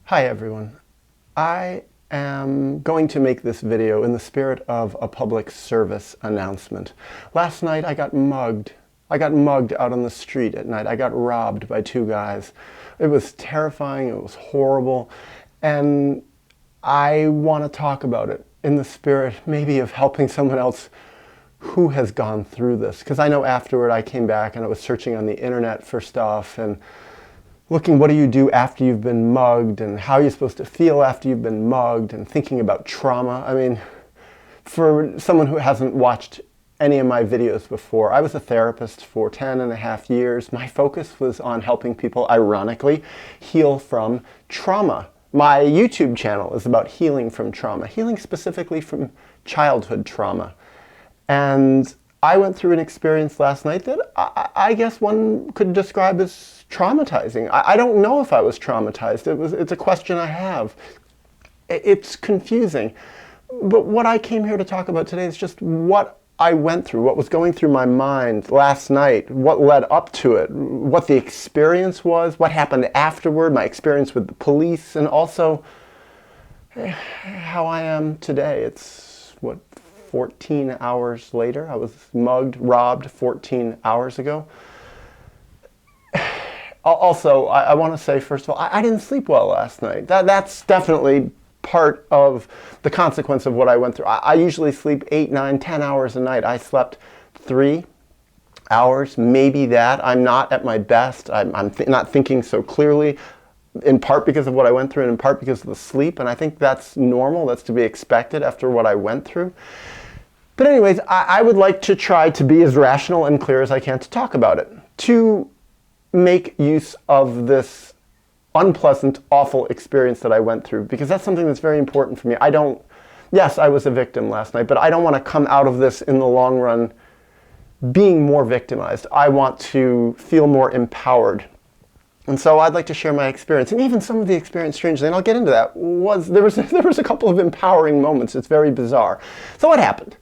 Hi everyone. I am going to make this video in the spirit of a public service announcement. Last night I got mugged. I got mugged out on the street at night. I got robbed by two guys. It was terrifying, it was horrible, and I want to talk about it in the spirit maybe of helping someone else who has gone through this. Because I know afterward I came back and I was searching on the internet for stuff and looking what do you do after you've been mugged and how you're supposed to feel after you've been mugged and thinking about trauma. I mean, for someone who hasn't watched any of my videos before, I was a therapist for 10.5 years. My focus was on helping people, ironically, heal from trauma. My YouTube channel is about healing from trauma, healing specifically from childhood trauma. And I went through an experience last night that I guess one could describe as traumatizing. I don't know if I was traumatized. It's a question I have. It's confusing. But what I came here to talk about today is just what I went through, what was going through my mind last night, what led up to it, what the experience was, what happened afterward, my experience with the police, and also how I am today. It's, 14 hours later. I was mugged, robbed 14 hours ago. Also, I want to say, first of all, I didn't sleep well last night. That's definitely part of the consequence of what I went through. I usually sleep 8, 9, 10 hours a night. I slept 3 hours, maybe that. I'm not at my best. I'm not thinking so clearly, in part because of what I went through and in part because of the sleep. And I think that's normal. That's to be expected after what I went through. But anyways, I would like to try to be as rational and clear as I can to talk about it, to make use of this unpleasant, awful experience that I went through, because that's something that's very important for me. Yes, I was a victim last night, but I don't want to come out of this in the long run being more victimized. I want to feel more empowered. And so I'd like to share my experience, and even some of the experience, strangely, and I'll get into that, there was a couple of empowering moments. It's very bizarre. So what happened?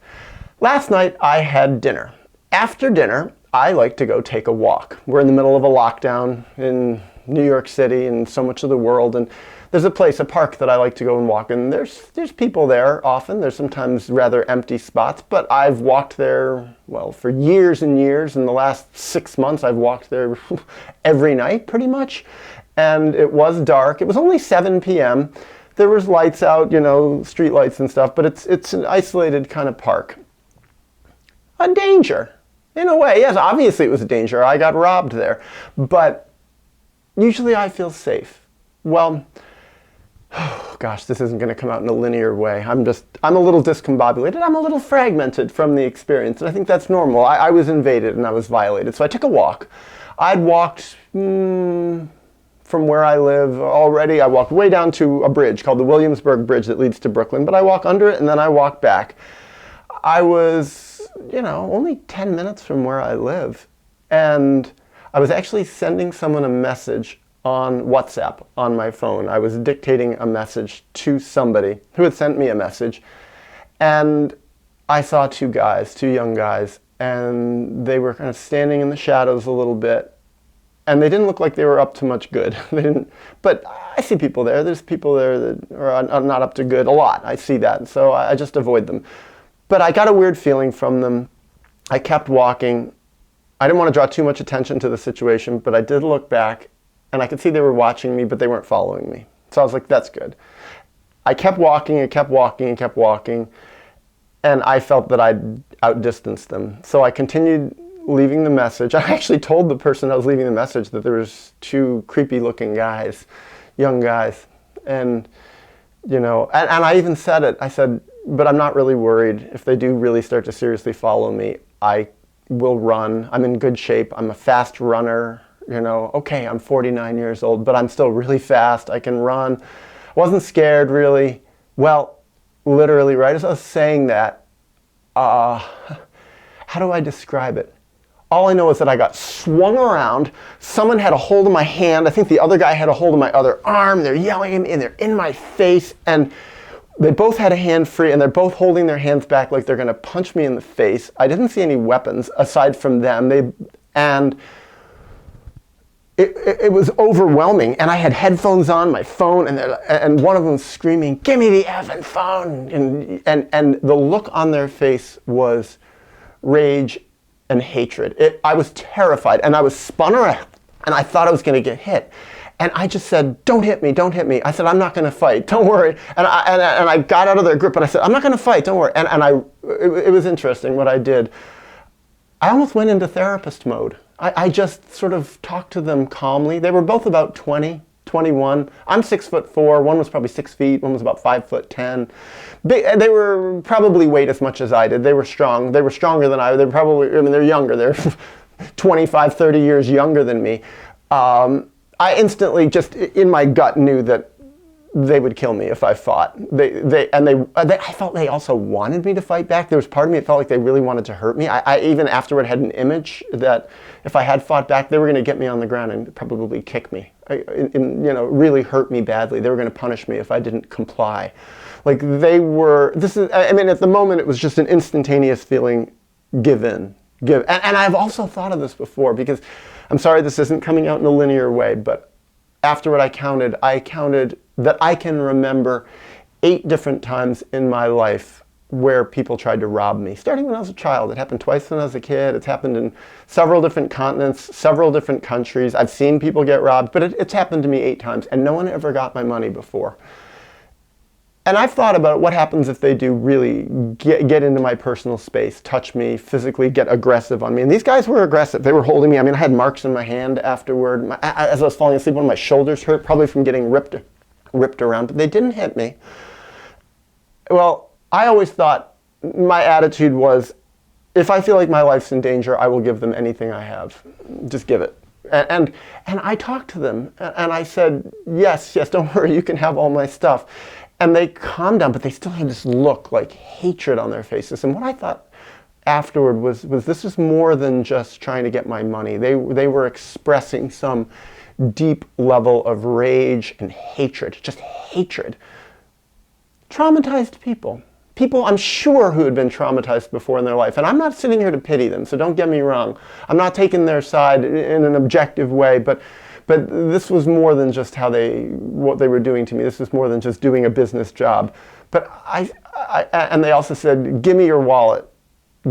Last night I had dinner. After dinner, I like to go take a walk. We're in the middle of a lockdown in New York City and so much of the world, and there's a park that I like to go and walk in. There's people there often. There's sometimes rather empty spots, but I've walked there, well, for years and years. In the last 6 months, I've walked there every night, pretty much. And it was dark. It was only 7 p.m. There was lights out, street lights and stuff, but it's an isolated kind of park. A danger, in a way. Yes, obviously it was a danger. I got robbed there. But usually I feel safe. Well, oh gosh, this isn't going to come out in a linear way. I'm a little discombobulated. I'm a little fragmented from the experience, and I think that's normal. I was invaded and I was violated, so I took a walk. I'd walked from where I live already. I walked way down to a bridge called the Williamsburg Bridge that leads to Brooklyn, but I walk under it and then I walk back. I was, only 10 minutes from where I live, and I was actually sending someone a message on WhatsApp on my phone. I was dictating a message to somebody who had sent me a message, and I saw two young guys, and they were kind of standing in the shadows a little bit, and they didn't look like they were up to much good. But I see people there. There's people there that are not up to good a lot. I see that, so I just avoid them. But I got a weird feeling from them. I kept walking. I didn't want to draw too much attention to the situation, but I did look back, and I could see they were watching me, but they weren't following me. So I was like, that's good. I kept walking and kept walking and kept walking, and I felt that I'd outdistanced them. So I continued leaving the message. I actually told the person I was leaving the message that there was two creepy-looking guys, young guys, and and I even said it. I said, but I'm not really worried. If they do really start to seriously follow me, I will run. I'm in good shape. I'm a fast runner. Okay, I'm 49 years old, but I'm still really fast. I can run. Wasn't scared, really. Well, literally, right as I was saying that, how do I describe it? All I know is that I got swung around. Someone had a hold of my hand. I think the other guy had a hold of my other arm. They're yelling at me, and they're in my face, and they both had a hand free, and they're both holding their hands back like they're going to punch me in the face. I didn't see any weapons aside from them. And it was overwhelming, and I had headphones on, my phone, and one of them screaming, "Give me the effing phone!" And the look on their face was rage and hatred. I was terrified, and I was spun around, and I thought I was going to get hit. And I just said, "Don't hit me, don't hit me." I said, "I'm not going to fight, don't worry." And I got out of their grip, and I said, "I'm not going to fight, don't worry." It was interesting what I did. I almost went into therapist mode. I just sort of talked to them calmly. They were both about 20, 21. I'm 6'4". One was probably 6 feet. One was about 5'10". They were probably weighed as much as I did. They were strong. They were stronger than I. They were probably, I mean, they're younger. They're 25, 30 years younger than me. I instantly just in my gut knew that they would kill me if I fought. I felt they also wanted me to fight back. There was part of me that felt like they really wanted to hurt me. I even afterward had an image that if I had fought back, they were going to get me on the ground and probably kick me, really hurt me badly. They were going to punish me if I didn't comply. Like they were. At the moment, it was just an instantaneous feeling, give in, give. And I've also thought of this before because, I'm sorry, this isn't coming out in a linear way, but afterward I counted that I can remember 8 different times in my life where people tried to rob me. Starting when I was a child. It happened twice when I was a kid. It's happened in several different continents, several different countries. I've seen people get robbed, but it's happened to me 8 times, and no one ever got my money before. And I've thought about what happens if they do really get into my personal space, touch me, physically get aggressive on me. And these guys were aggressive. They were holding me. I mean, I had marks in my hand afterward. As I was falling asleep, one of my shoulders hurt, probably from getting ripped around, but they didn't hit me. Well, I always thought my attitude was, if I feel like my life's in danger, I will give them anything I have. Just give it. And I talked to them, and I said, yes, don't worry, you can have all my stuff. And they calmed down, but they still had this look like hatred on their faces. And what I thought afterward was this is more than just trying to get my money. They were expressing some deep level of rage and hatred, just hatred. Traumatized people. People, I'm sure, who had been traumatized before in their life. And I'm not sitting here to pity them, so don't get me wrong. I'm not taking their side in an objective way, but this was more than just what they were doing to me. This was more than just doing a business job. But and they also said, "Give me your wallet.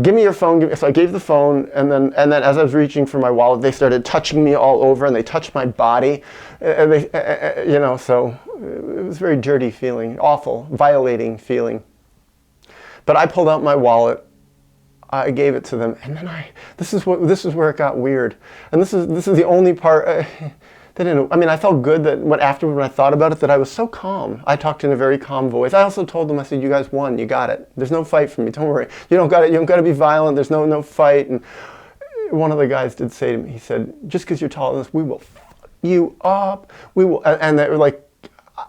Give me your phone." So I gave the phone, and then as I was reaching for my wallet, they started touching me all over, and they touched my body. And so it was a very dirty feeling, awful, violating feeling. But I pulled out my wallet. I gave it to them, and then this is where it got weird. And this is the only part. I felt good that afterward when I thought about it, that I was so calm. I talked in a very calm voice. I also told them, I said, "You guys won. You got it. There's no fight for me. Don't worry. You don't got it. You don't got to be violent. There's no fight." And one of the guys did say to me, he said, "Just because you're taller than us, we will fuck you up. We will." And they were like,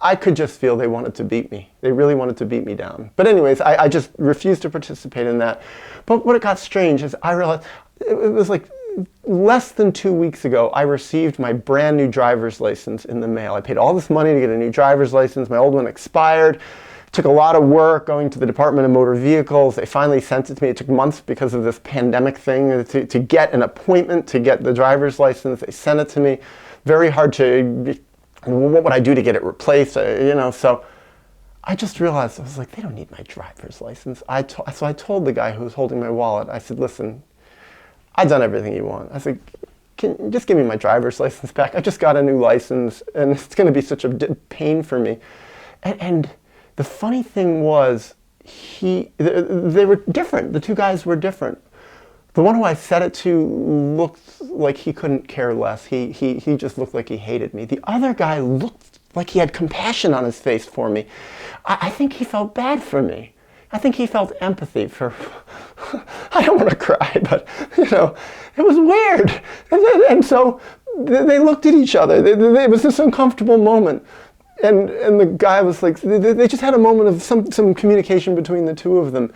I could just feel they wanted to beat me. They really wanted to beat me down. But anyways, I just refused to participate in that. But what got strange is I realized it was like less than 2 weeks ago, I received my brand new driver's license in the mail. I paid all this money to get a new driver's license. My old one expired. Took a lot of work going to the Department of Motor Vehicles. They finally sent it to me. It took months because of this pandemic thing to get an appointment to get the driver's license. They sent it to me. Very hard to... What would I do to get it replaced? So I just realized, I was like, they don't need my driver's license. So I told the guy who was holding my wallet, I said, "Listen, I've done everything you want." I said, "Can you just give me my driver's license back? I just got a new license, and it's going to be such a pain for me." And the funny thing was, they were different. The 2 guys were different. The one who I said it to looked like he couldn't care less. He just looked like he hated me. The other guy looked like he had compassion on his face for me. I think he felt bad for me. I think he felt empathy for... I don't want to cry, but, it was weird. And so they looked at each other. It was this uncomfortable moment. And the guy was like, they just had a moment of some communication between the 2 of them.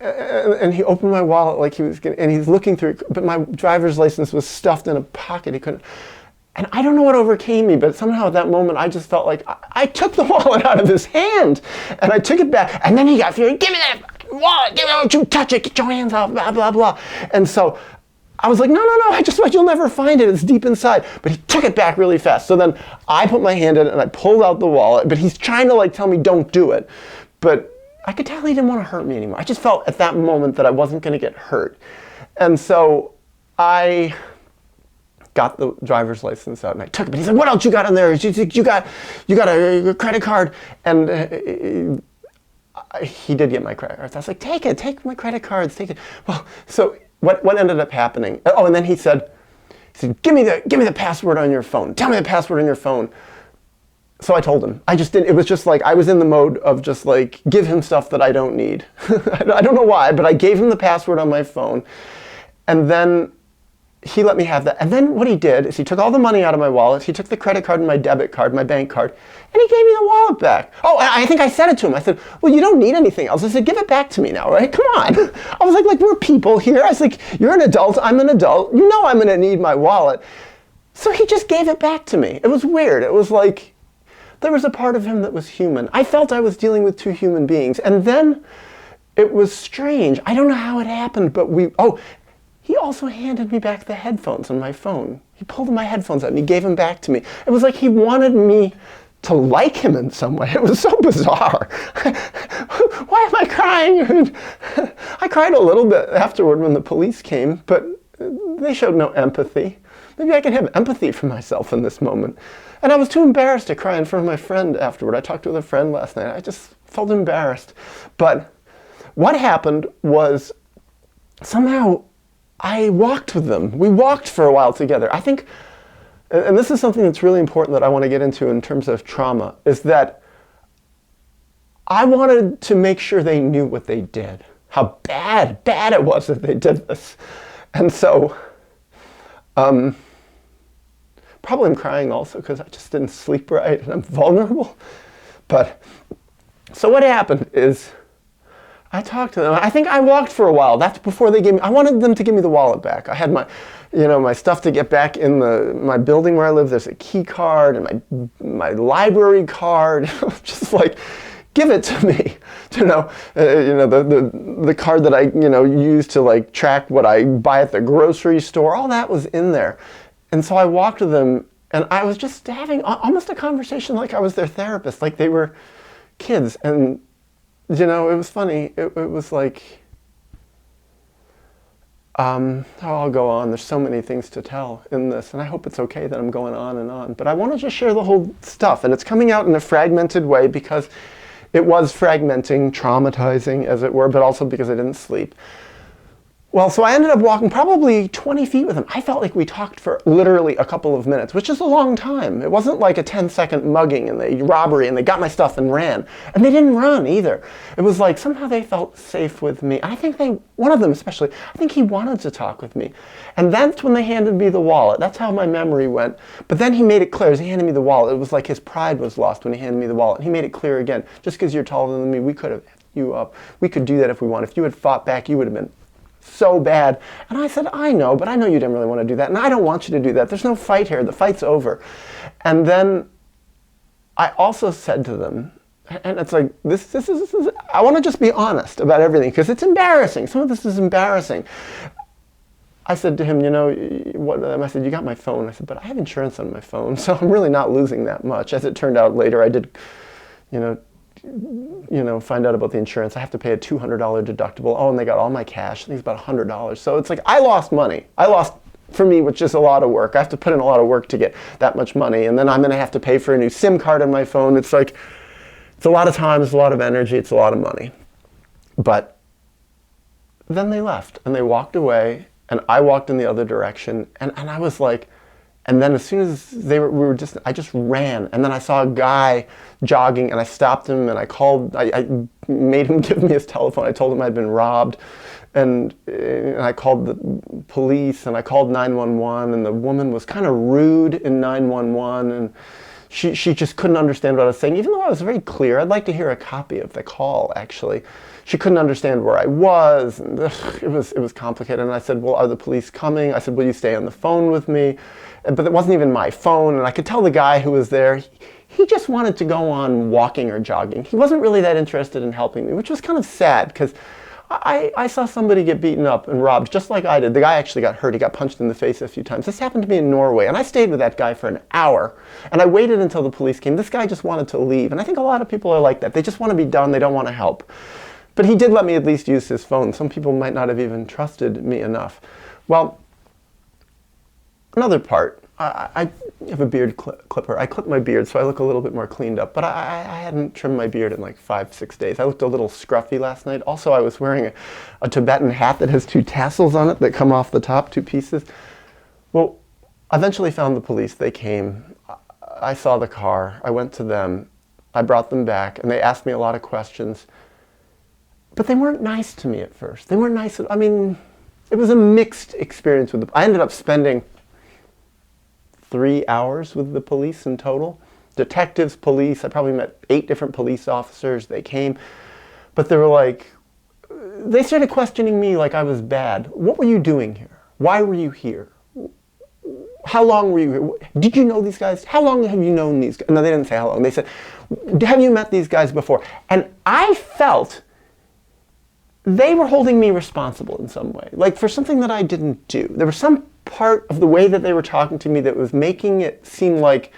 And he opened my wallet like he was and he's looking through it, but my driver's license was stuffed in a pocket. He couldn't. And I don't know what overcame me, but somehow at that moment I just felt like I took the wallet out of his hand, and I took it back. And then he got furious. "Give me that wallet! Don't you touch it! Get your hands off! Blah blah blah." And so I was like, no, I just thought you'll never find it. It's deep inside. But he took it back really fast. So then I put my hand in it and I pulled out the wallet, but he's trying to like tell me don't do it. But I could tell he didn't want to hurt me anymore. I just felt at that moment that I wasn't going to get hurt. And so I got the driver's license out and I took it. But he said, what else you got in there? You got a credit card. And he did get my credit cards. I was like, take my credit cards, take it. Well, so what ended up happening? Oh, and then he said, give me the password on your phone. Tell me the password on your phone. So I told him. I just didn't. It was just like I was in the mode of just like give him stuff that I don't need. I don't know why, but I gave him the password on my phone, and then he let me have that. And then what he did is he took all the money out of my wallet. He took the credit card and my debit card, my bank card, and he gave me the wallet back. Oh, I think I said it to him. I said, well, you don't need anything else. I said, give it back to me now, right? Come on. I was like we're people here. I was like, you're an adult. I'm an adult. You know I'm going to need my wallet. So he just gave it back to me. It was weird. It was like there was a part of him that was human. I felt I was dealing with two human beings. And then it was strange. I don't know how it happened, but he also handed me back the headphones on my phone. He pulled my headphones out and he gave them back to me. It was like he wanted me to like him in some way. It was so bizarre. Why am I crying? I cried a little bit afterward when the police came, but they showed no empathy. Maybe I can have empathy for myself in this moment. And I was too embarrassed to cry in front of my friend afterward. I talked with a friend last night. I just felt embarrassed. But what happened was somehow I walked with them. We walked for a while together. I think, and this is something that's really important that I want to get into in terms of trauma, is that I wanted to make sure they knew what they did, how bad it was that they did this. And so, probably I'm crying also because I just didn't sleep right and I'm vulnerable. But, so what happened is, I talked to them. I think I walked for a while. That's before they gave me, I wanted them to give me the wallet back. I had my stuff to get back in my building where I live. There's a key card and my library card. Just like, give it to me. The card that I, use to like track what I buy at the grocery store. All that was in there. And so I walked with them and I was just having almost a conversation like I was their therapist, like they were kids. And it was funny. It was like, I'll go on. There's so many things to tell in this, and I hope it's okay that I'm going on and on. But I want to just share the whole stuff, and it's coming out in a fragmented way because it was fragmenting, traumatizing, as it were, but also because I didn't sleep. Well, so I ended up walking probably 20 feet with him. I felt like we talked for literally a couple of minutes, which is a long time. It wasn't like a 10-second mugging and robbery and they got my stuff and ran. And they didn't run either. It was like somehow they felt safe with me. I think one of them especially, I think he wanted to talk with me. And that's when they handed me the wallet. That's how my memory went. But then he made it clear as he handed me the wallet. It was like his pride was lost when he handed me the wallet. He made it clear again, just because you're taller than me, we could have you up. We could do that if we wanted. If you had fought back, you would have been so bad. And I said, I know, but I know you didn't really want to do that. And I don't want you to do that. There's no fight here. The fight's over. And then I also said to them, and it's like, this is I want to just be honest about everything because it's embarrassing. Some of this is embarrassing. I said to him, I said, you got my phone. I said, but I have insurance on my phone, so I'm really not losing that much. As it turned out later, I did, find out about the insurance. I have to pay a $200 deductible. Oh, and they got all my cash. I think it's about $100. So it's like, I lost money. For me, which is a lot of work. I have to put in a lot of work to get that much money. And then I'm going to have to pay for a new SIM card on my phone. It's like, it's a lot of time, it's a lot of energy, it's a lot of money. But then they left and they walked away and I walked in the other direction. And I was like, and then as soon as I just ran. And then I saw a guy jogging and I stopped him and I made him give me his telephone. I told him I'd been robbed. And I called the police and I called 911 and the woman was kind of rude in 911 and she just couldn't understand what I was saying, even though I was very clear. I'd like to hear a copy of the call, actually. She couldn't understand where I was, and it was complicated. And I said, well, are the police coming? I said, will you stay on the phone with me? But it wasn't even my phone, and I could tell the guy who was there, he just wanted to go on walking or jogging. He wasn't really that interested in helping me, which was kind of sad, because I saw somebody get beaten up and robbed just like I did. The guy actually got hurt. He got punched in the face a few times. This happened to me in Norway, and I stayed with that guy for an hour. And I waited until the police came. This guy just wanted to leave. And I think a lot of people are like that. They just want to be done. They don't want to help. But he did let me at least use his phone. Some people might not have even trusted me enough. Well, another part. I have a beard clipper. I clip my beard so I look a little bit more cleaned up, but I hadn't trimmed my beard in like 5-6 days. I looked a little scruffy last night. Also, I was wearing a Tibetan hat that has 2 tassels on it that come off the top, 2 pieces. Well, I eventually found the police. They came. I saw the car. I went to them. I brought them back, and they asked me a lot of questions. But they weren't nice to me at first. They weren't nice. I mean, it was a mixed experience with them. I ended up spending 3 hours with the police in total. Detectives, police, I probably met 8 different police officers. They came, but they were like, they started questioning me like I was bad. What were you doing here? Why were you here? How long were you here? Did you know these guys? How long have you known these guys? No, they didn't say how long. They said, have you met these guys before? And I felt they were holding me responsible in some way, like for something that I didn't do. There was some part of the way that they were talking to me that was making it seem like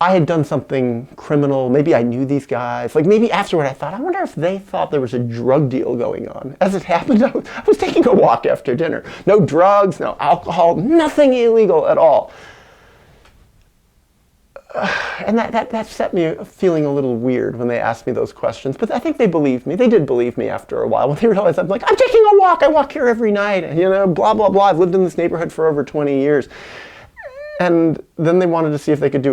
I had done something criminal. Maybe I knew these guys. Like maybe afterward I thought, I wonder if they thought there was a drug deal going on. As it happened, I was taking a walk after dinner. No drugs, no alcohol, nothing illegal at all. And that set me feeling a little weird when they asked me those questions. But I think they believed me. They did believe me after a while. When they realized I'm like, I'm taking a walk. I walk here every night. And, blah, blah, blah. I've lived in this neighborhood for over 20 years. And then they wanted to see if they could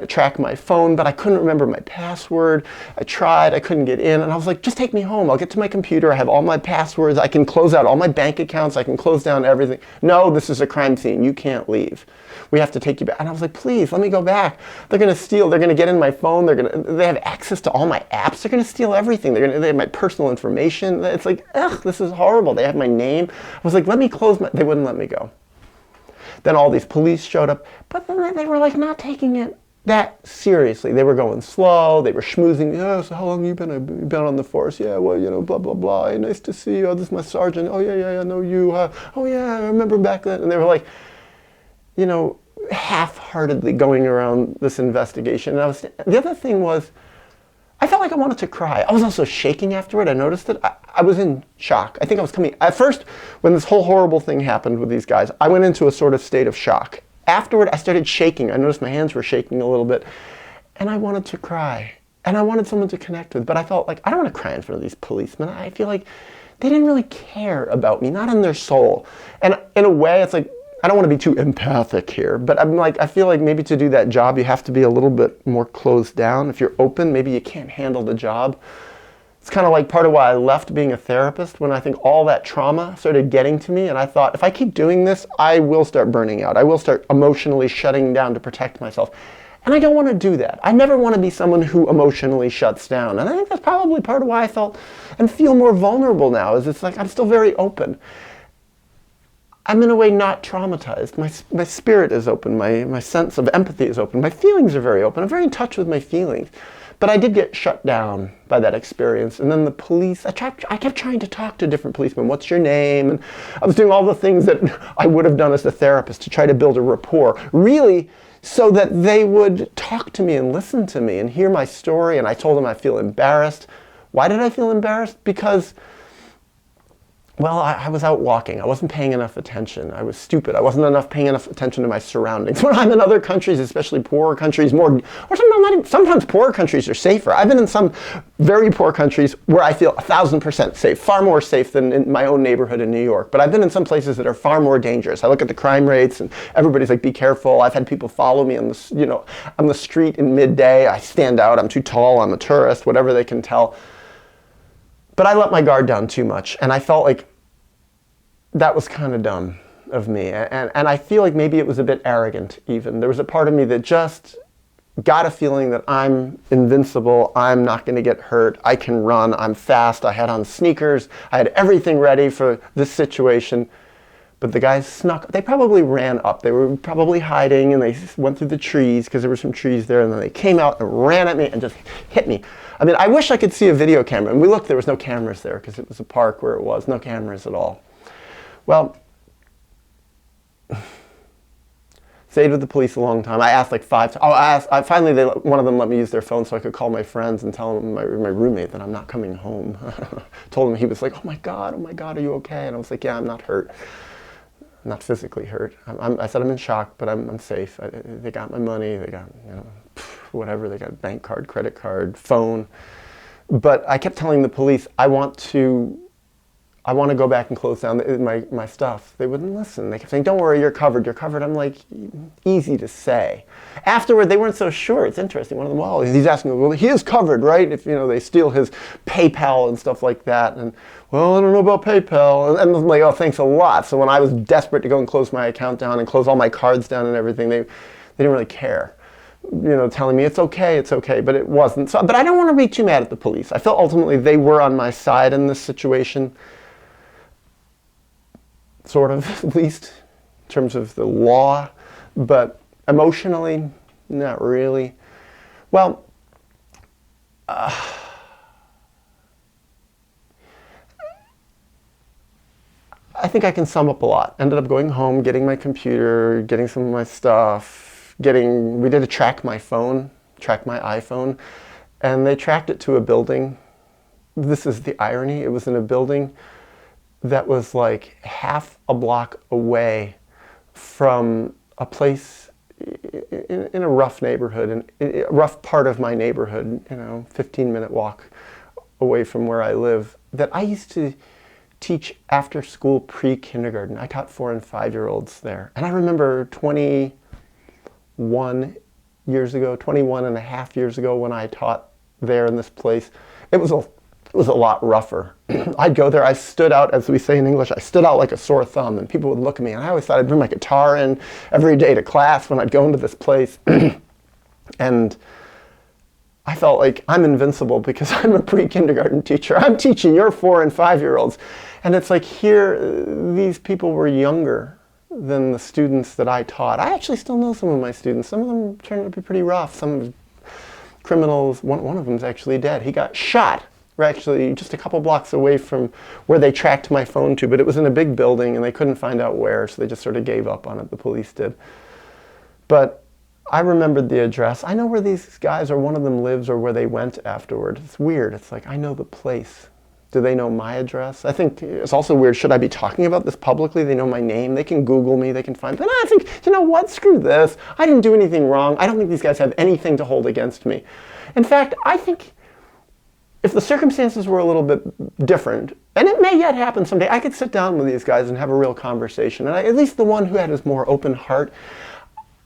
track my phone, but I couldn't remember my password. I tried, I couldn't get in, and I was like, just take me home. I'll get to my computer, I have all my passwords, I can close out all my bank accounts, I can close down everything. No, this is a crime scene, you can't leave. We have to take you back. And I was like, please, let me go back. They're gonna steal, they're gonna get in my phone, they have access to all my apps, they're gonna steal everything. They have my personal information. It's like, ugh, this is horrible. They have my name. I was like, let me close they wouldn't let me go. Then all these police showed up, but then they were like not taking it that seriously. They were going slow, they were schmoozing. Yeah, so how long have you been? I've been on the force. Yeah, well, blah, blah, blah. Hey, nice to see you. Oh, this is my sergeant. Oh, yeah, I know you. Oh, yeah, I remember back then. And they were like, half-heartedly going around this investigation. And the other thing was, I felt like I wanted to cry. I was also shaking afterward. I noticed it. I was in shock. I think I was coming. At first, when this whole horrible thing happened with these guys, I went into a sort of state of shock. Afterward, I started shaking. I noticed my hands were shaking a little bit. And I wanted to cry. And I wanted someone to connect with. But I felt like, I don't want to cry in front of these policemen. I feel like they didn't really care about me, not in their soul. And in a way, it's like, I don't want to be too empathic here, but I feel like maybe to do that job, you have to be a little bit more closed down. If you're open, maybe you can't handle the job. It's kind of like part of why I left being a therapist, when I think all that trauma started getting to me, and I thought, if I keep doing this, I will start burning out. I will start emotionally shutting down to protect myself. And I don't want to do that. I never want to be someone who emotionally shuts down. And I think that's probably part of why I felt and feel more vulnerable now, is it's like I'm still very open. I'm in a way not traumatized. My spirit is open. My sense of empathy is open. My feelings are very open. I'm very in touch with my feelings. But I did get shut down by that experience. And then the police, I kept trying to talk to different policemen. What's your name? And I was doing all the things that I would have done as a therapist to try to build a rapport, really so that they would talk to me and listen to me and hear my story. And I told them I feel embarrassed. Why did I feel embarrassed? Because, well, I was out walking. I wasn't paying enough attention. I was stupid. I wasn't paying enough attention to my surroundings. When I'm in other countries, especially poorer countries, sometimes poorer countries are safer. I've been in some very poor countries where I feel 1,000% safe, far more safe than in my own neighborhood in New York. But I've been in some places that are far more dangerous. I look at the crime rates and everybody's like, be careful. I've had people follow me on the street in midday. I stand out. I'm too tall. I'm a tourist, whatever they can tell. But I let my guard down too much, and I felt like that was kind of dumb of me. And I feel like maybe it was a bit arrogant even. There was a part of me that just got a feeling that I'm invincible, I'm not going to get hurt, I can run, I'm fast, I had on sneakers, I had everything ready for this situation. But the guys snuck, they probably ran up. They were probably hiding, and they went through the trees because there were some trees there, and then they came out and ran at me and just hit me. I mean, I wish I could see a video camera. And we looked, there was no cameras there because it was a park where it was, no cameras at all. Well, stayed with the police a long time. I asked like 5 times. Finally, one of them let me use their phone so I could call my friends and tell them, my roommate, that I'm not coming home. Told him, he was like, oh my God, are you okay? And I was like, yeah, I'm not hurt. I'm not physically hurt. I said I'm in shock, but I'm safe. They got my money. They got, whatever. They got a bank card, credit card, phone. But I kept telling the police, I want to go back and close down my stuff. They wouldn't listen. They kept saying, don't worry, you're covered, you're covered. I'm like, easy to say. Afterward, they weren't so sure. It's interesting. One of them, well, he's asking, well, he is covered, right? If, they steal his PayPal and stuff like that. And, well, I don't know about PayPal. And I'm like, oh, thanks a lot. So when I was desperate to go and close my account down and close all my cards down and everything, they didn't really care. Telling me it's okay, but it wasn't. So, but I don't want to be too mad at the police. I felt ultimately they were on my side in this situation. Sort of, at least, in terms of the law, but emotionally, not really. Well, I think I can sum up a lot. Ended up going home, getting my computer, getting some of my stuff, we did a track my iPhone, and they tracked it to a building. This is the irony, it was in a building that was like half a block away from a place in a rough neighborhood, in a rough part of my neighborhood, 15-minute walk away from where I live, that I used to teach after school pre-kindergarten. I taught 4 and 5-year-olds there. And I remember 21 and a half years ago when I taught there in this place, it was a lot rougher. I'd go there, I stood out, as we say in English, I stood out like a sore thumb, and people would look at me, and I always thought I'd bring my guitar in every day to class when I'd go into this place. And I felt like I'm invincible because I'm a pre-kindergarten teacher. I'm teaching your 4 and 5-year-olds. And it's like here, these people were younger than the students that I taught. I actually still know some of my students. Some of them turned out to be pretty rough. Some criminals, one of them's actually dead. He got shot. We're actually just a couple blocks away from where they tracked my phone to, but it was in a big building and they couldn't find out where, so they just sort of gave up on it, the police did. But I remembered the address. I know where these guys, or one of them lives, or where they went afterward. It's weird. It's like, I know the place. Do they know my address? I think it's also weird. Should I be talking about this publicly? They know my name. They can Google me. They can find me. But I think, you know what? Screw this. I didn't do anything wrong. I don't think these guys have anything to hold against me. In fact, I think if the circumstances were a little bit different, and it may yet happen someday, I could sit down with these guys and have a real conversation. And at least the one who had his more open heart,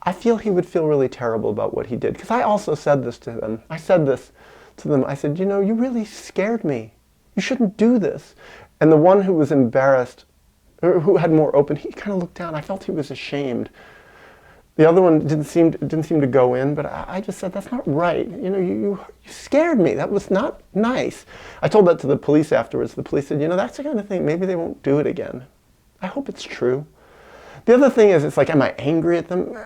I feel he would feel really terrible about what he did. Because I also said this to them. I said, you really scared me. You shouldn't do this. And the one who was embarrassed, or who had more open, he kind of looked down. I felt he was ashamed. The other one didn't seem to go in, but I just said, that's not right. You scared me. That was not nice. I told that to the police afterwards. The police said, that's the kind of thing, maybe they won't do it again. I hope it's true. The other thing is, it's like, am I angry at them?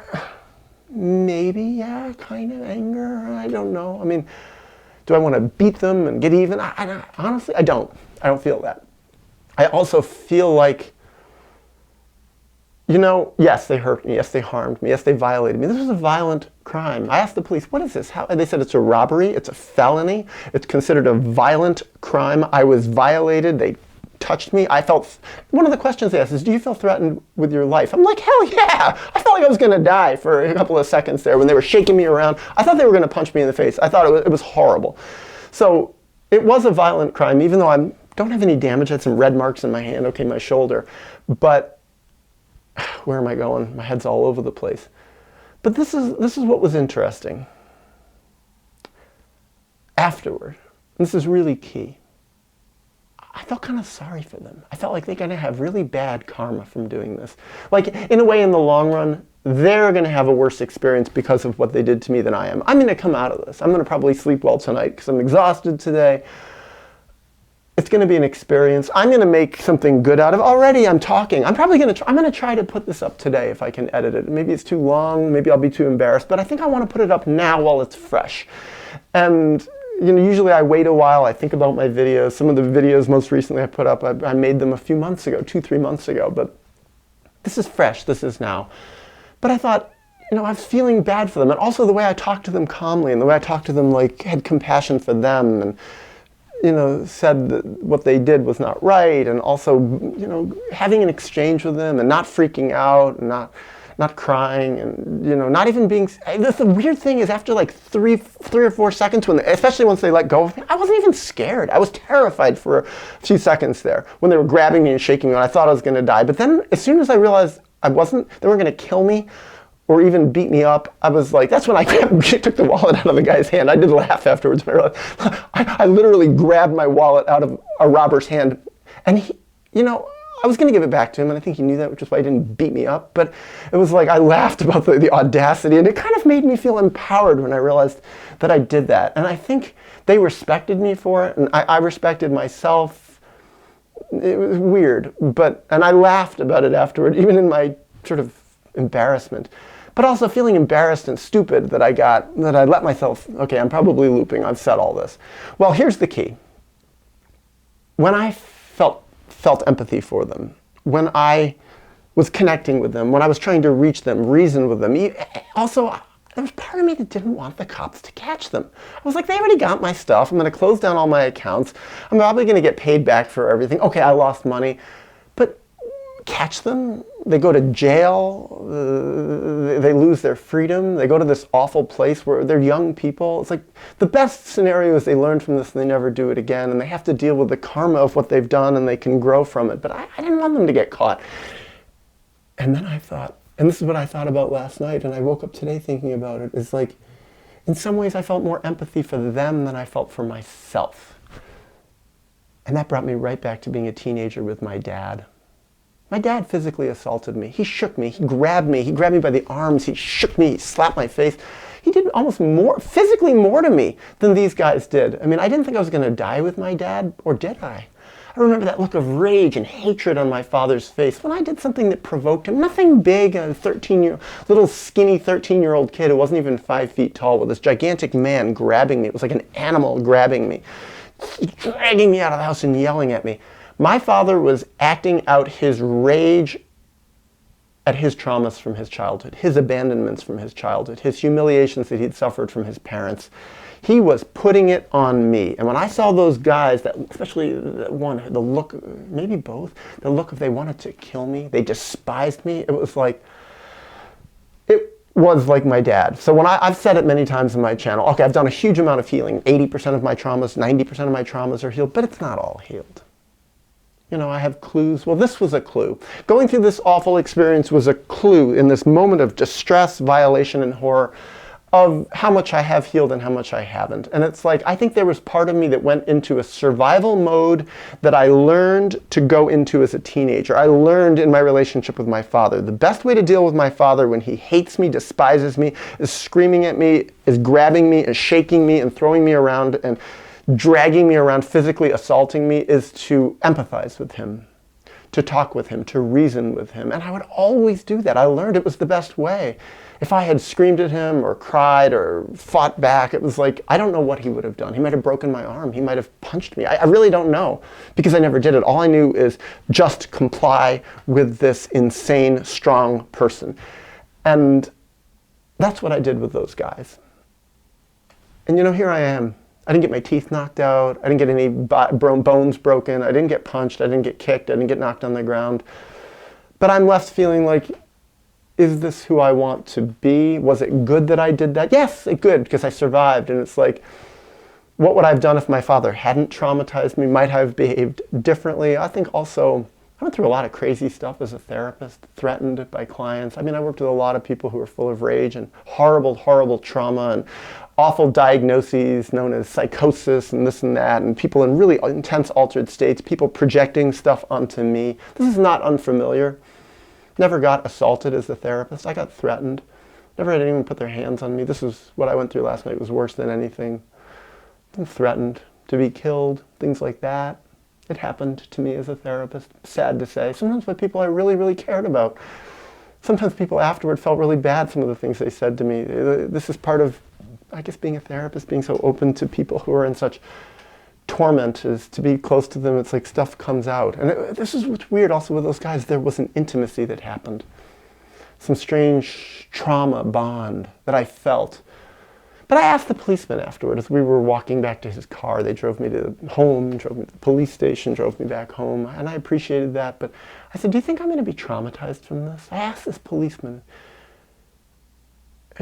Maybe, yeah, kind of anger. I don't know. I mean, do I want to beat them and get even? Honestly, I don't. I don't feel that. I also feel like, yes, they hurt me. Yes, they harmed me. Yes, they violated me. This was a violent crime. I asked the police, what is this? And they said it's a robbery. It's a felony. It's considered a violent crime. I was violated. They touched me. One of the questions they asked is, do you feel threatened with your life? I'm like, hell yeah. I felt like I was going to die for a couple of seconds there when they were shaking me around. I thought they were going to punch me in the face. I thought it was horrible. So it was a violent crime, even though I don't have any damage. I had some red marks in my hand, my shoulder. But where am I going? My head's all over the place. But this is what was interesting. Afterward, this is really key, I felt kind of sorry for them. I felt like they're going to have really bad karma from doing this. Like, in a way, in the long run, they're going to have a worse experience because of what they did to me than I am. I'm going to come out of this. I'm going to probably sleep well tonight because I'm exhausted today. It's going to be an experience. I'm going to make something good out of it. Already I'm talking. I'm going to try to put this up today if I can edit it. Maybe it's too long. Maybe I'll be too embarrassed. But I think I want to put it up now while it's fresh. And usually I wait a while. I think about my videos. Some of the videos most recently I put up, I made them a few months ago, 2-3 months ago. But this is fresh. This is now. But I thought, I was feeling bad for them. And also the way I talked to them calmly and the way I talked to them, had compassion for them and, said that what they did was not right, and also, having an exchange with them and not freaking out and not crying and, not even being, the weird thing is after like three or 4 seconds, especially once they let go of me, I wasn't even scared. I was terrified for a few seconds there when they were grabbing me and shaking me and I thought I was going to die. But then as soon as I realized they weren't going to kill me or even beat me up, I was like, that's when I took the wallet out of the guy's hand. I did laugh afterwards. I literally grabbed my wallet out of a robber's hand. And he, I was going to give it back to him, and I think he knew that, which is why he didn't beat me up. But it was like I laughed about the audacity, and it kind of made me feel empowered when I realized that I did that. And I think they respected me for it, and I respected myself. It was weird, and I laughed about it afterward, even in my sort of embarrassment. But also feeling embarrassed and stupid that I let myself, okay, I'm probably looping, I've said all this. Well, here's the key. When I felt empathy for them, when I was connecting with them, when I was trying to reach them, reason with them, also, there was part of me that didn't want the cops to catch them. I was like, they already got my stuff, I'm going to close down all my accounts, I'm probably going to get paid back for everything. Okay, I lost money, but catch them, they go to jail, they lose their freedom, they go to this awful place where they're young people. It's like the best scenario is they learn from this and they never do it again, and they have to deal with the karma of what they've done and they can grow from it. But I didn't want them to get caught. And then I thought, and this is what I thought about last night, and I woke up today thinking about it, is like, in some ways I felt more empathy for them than I felt for myself. And that brought me right back to being a teenager with my dad. My dad physically assaulted me. He shook me. He grabbed me by the arms. He shook me. He slapped my face. He did almost more, physically more to me than these guys did. I mean, I didn't think I was going to die with my dad, or did I? I remember that look of rage and hatred on my father's face when I did something that provoked him. Nothing big, a little skinny 13-year-old kid who wasn't even 5 feet tall with this gigantic man grabbing me. It was like an animal grabbing me, dragging me out of the house and yelling at me. My father was acting out his rage at his traumas from his childhood, his abandonments from his childhood, his humiliations that he'd suffered from his parents. He was putting it on me. And when I saw those guys, especially that one, the look, maybe both, the look of they wanted to kill me, they despised me, it was like my dad. So when I've said it many times in my channel, okay, I've done a huge amount of healing. 80% of my traumas, 90% of my traumas are healed, but it's not all healed. I have clues. Well, this was a clue. Going through this awful experience was a clue in this moment of distress, violation, and horror of how much I have healed and how much I haven't. And it's like, I think there was part of me that went into a survival mode that I learned to go into as a teenager. I learned in my relationship with my father. The best way to deal with my father when he hates me, despises me, is screaming at me, is grabbing me, is shaking me, and throwing me around, and dragging me around, physically assaulting me, is to empathize with him, to talk with him, to reason with him. And I would always do that. I learned it was the best way. If I had screamed at him or cried or fought back, it was like, I don't know what he would have done. He might have broken my arm. He might have punched me. I really don't know, because I never did it. All I knew is just comply with this insane, strong person. And that's what I did with those guys. And here I am. I didn't get my teeth knocked out. I didn't get any bones broken. I didn't get punched. I didn't get kicked. I didn't get knocked on the ground. But I'm left feeling like, is this who I want to be? Was it good that I did that? Yes, it's good, because I survived. And it's like, what would I have done if my father hadn't traumatized me? Might I have behaved differently? I think also, I went through a lot of crazy stuff as a therapist, threatened by clients. I mean, I worked with a lot of people who were full of rage and horrible, horrible trauma and awful diagnoses known as psychosis and this and that, and people in really intense altered states, people projecting stuff onto me. This is not unfamiliar. Never got assaulted as a therapist. I got threatened. Never had anyone put their hands on me. This is what I went through last night. It was worse than anything. I'm threatened to be killed, things like that. It happened to me as a therapist, sad to say. Sometimes by people I really, really cared about. Sometimes people afterward felt really bad, some of the things they said to me. This is part of, I guess, being a therapist, being so open to people who are in such torment, is to be close to them. It's like stuff comes out. And this is what's weird also with those guys. There was an intimacy that happened. Some strange trauma bond that I felt. But I asked the policeman afterward, as we were walking back to his car. They drove me to home, drove me to the police station, drove me back home, and I appreciated that. But I said, do you think I'm going to be traumatized from this? I asked this policeman,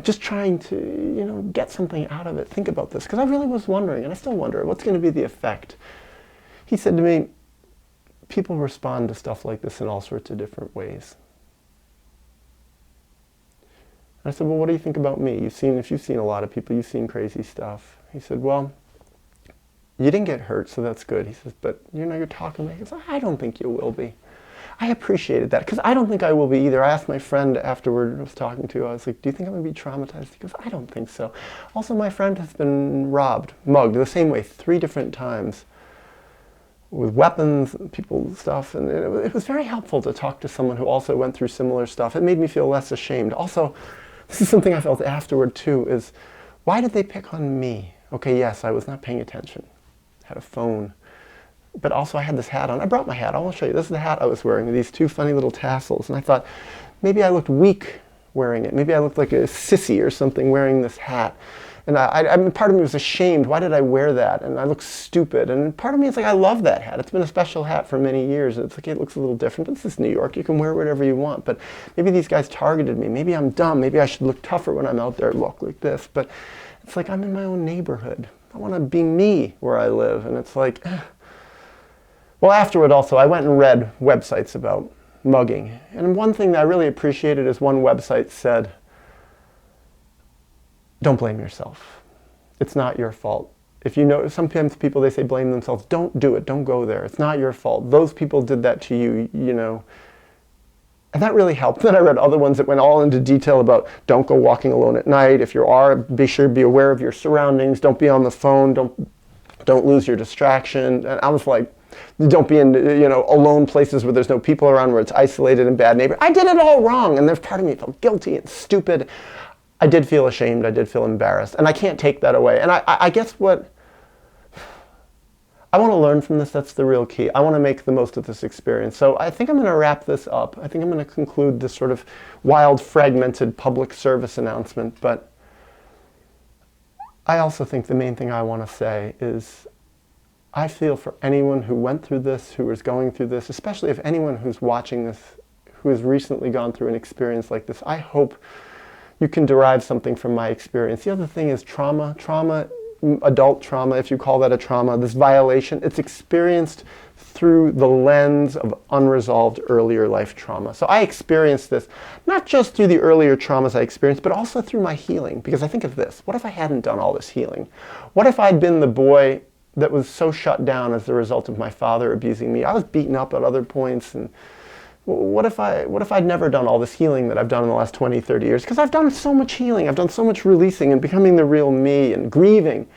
just trying to, get something out of it, think about this, because I really was wondering, and I still wonder, what's going to be the effect? He said to me, people respond to stuff like this in all sorts of different ways. I said, well, what do you think about me? If you've seen a lot of people, you've seen crazy stuff. He said, well, you didn't get hurt, so that's good. He says, but you're talking to me. He goes, I don't think you will be. I appreciated that, because I don't think I will be either. I asked my friend afterward, I was talking to, I was like, do you think I'm going to be traumatized? He goes, I don't think so. Also, my friend has been robbed, mugged, the same way 3 different times, with weapons, people, stuff, and it was very helpful to talk to someone who also went through similar stuff. It made me feel less ashamed. Also, this is something I felt afterward too, is why did they pick on me? Okay, yes, I was not paying attention. I had a phone. But also I had this hat on. I brought my hat. I want to show you. This is the hat I was wearing with these 2 funny little tassels. And I thought, maybe I looked weak wearing it. Maybe I looked like a sissy or something wearing this hat. And I mean, part of me was ashamed. Why did I wear that? And I looked stupid. And part of me is like, I love that hat. It's been a special hat for many years. It's like, it looks a little different. But this is New York. You can wear whatever you want. But maybe these guys targeted me. Maybe I'm dumb. Maybe I should look tougher when I'm out there, look like this. But it's like, I'm in my own neighborhood. I want to be me where I live. And it's like, Well, afterward also, I went and read websites about mugging. And one thing that I really appreciated is one website said, don't blame yourself. It's not your fault. If you know, sometimes people, they say blame themselves. Don't do it. Don't go there. It's not your fault. Those people did that to you, And that really helped. Then I read other ones that went all into detail about don't go walking alone at night. If you are, be sure to be aware of your surroundings. Don't be on the phone. Don't lose your distraction. And I was like, don't be in, alone places where there's no people around, where it's isolated and bad neighbor. I did it all wrong. And there's part of me that felt guilty and stupid. I did feel ashamed. I did feel embarrassed. And I can't take that away. And I guess what I want to learn from this, that's the real key. I want to make the most of this experience. So I think I'm going to wrap this up. I think I'm going to conclude this sort of wild, fragmented public service announcement. But I also think the main thing I want to say is I feel for anyone who went through this, who is going through this, especially if anyone who's watching this, who has recently gone through an experience like this, I hope you can derive something from my experience. The other thing is trauma, adult trauma, if you call that a trauma, this violation, it's experienced through the lens of unresolved earlier life trauma. So I experienced this, not just through the earlier traumas I experienced, but also through my healing. Because I think of this, what if I hadn't done all this healing? What if I'd been the boy that was so shut down as the result of my father abusing me? I was beaten up at other points, and what if I'd never done all this healing that I've done in the last 20, 30 years? Because I've done so much healing, I've done so much releasing and becoming the real me and grieving.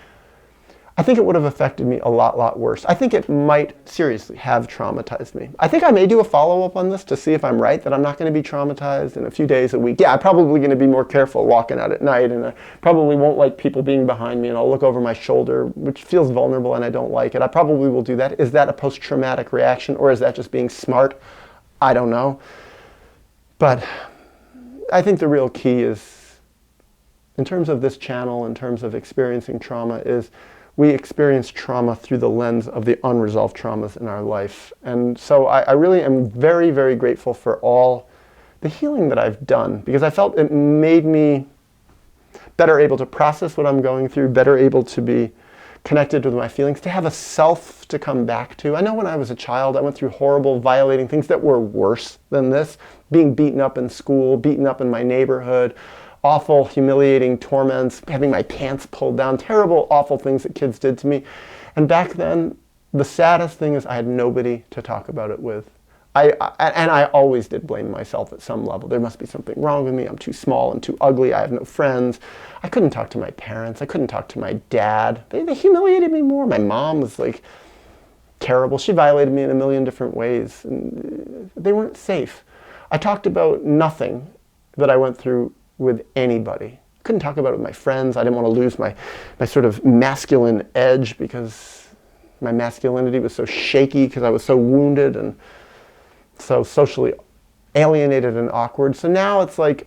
I think it would have affected me a lot worse. I think it might seriously have traumatized me. I think I may do a follow-up on this to see if I'm right, that I'm not going to be traumatized in a few days, a week. Yeah, I'm probably going to be more careful walking out at night, and I probably won't like people being behind me, and I'll look over my shoulder, which feels vulnerable and I don't like it. I probably will do that. Is that a post-traumatic reaction, or is that just being smart? I don't know. But I think the real key is, in terms of this channel, in terms of experiencing trauma, is we experience trauma through the lens of the unresolved traumas in our life. And so I really am very, very grateful for all the healing that I've done, because I felt it made me better able to process what I'm going through, better able to be connected with my feelings, to have a self to come back to. I know when I was a child, I went through horrible, violating things that were worse than this. Being beaten up in school, beaten up in my neighborhood, awful, humiliating torments, having my pants pulled down, terrible, awful things that kids did to me. And back then, the saddest thing is I had nobody to talk about it with. I always did blame myself at some level. There must be something wrong with me. I'm too small and too ugly. I have no friends. I couldn't talk to my parents. I couldn't talk to my dad. They humiliated me more. My mom was like terrible. She violated me in a million different ways. And they weren't safe. I talked about nothing that I went through with anybody. Couldn't talk about it with my friends. I didn't want to lose my sort of masculine edge because my masculinity was so shaky because I was so wounded and so socially alienated and awkward. So now it's like,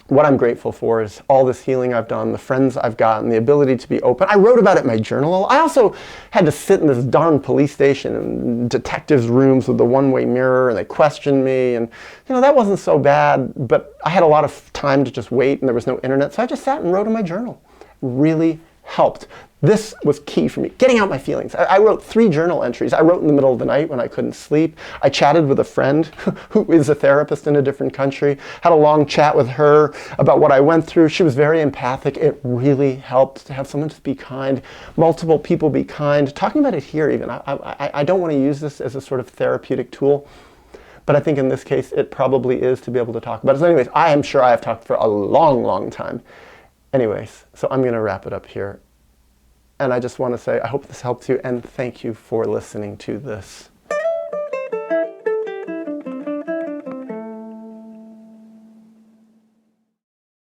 what I'm grateful for is all this healing I've done, the friends I've gotten, the ability to be open. I wrote about it in my journal. I also had to sit in this darn police station and detectives' rooms with the one-way mirror, and they questioned me, and that wasn't so bad, but I had a lot of time to just wait, and there was no internet, so I just sat and wrote in my journal. Really helped. This was key for me, getting out my feelings. I wrote 3 journal entries. I wrote in the middle of the night when I couldn't sleep. I chatted with a friend who is a therapist in a different country, had a long chat with her about what I went through. She was very empathic. It really helped to have someone just be kind, multiple people be kind. Talking about it here even, I don't want to use this as a sort of therapeutic tool, but I think in this case it probably is to be able to talk about it. So anyways, I am sure I have talked for a long, long time. Anyways, so I'm going to wrap it up here. And I just want to say, I hope this helps you, and thank you for listening to this.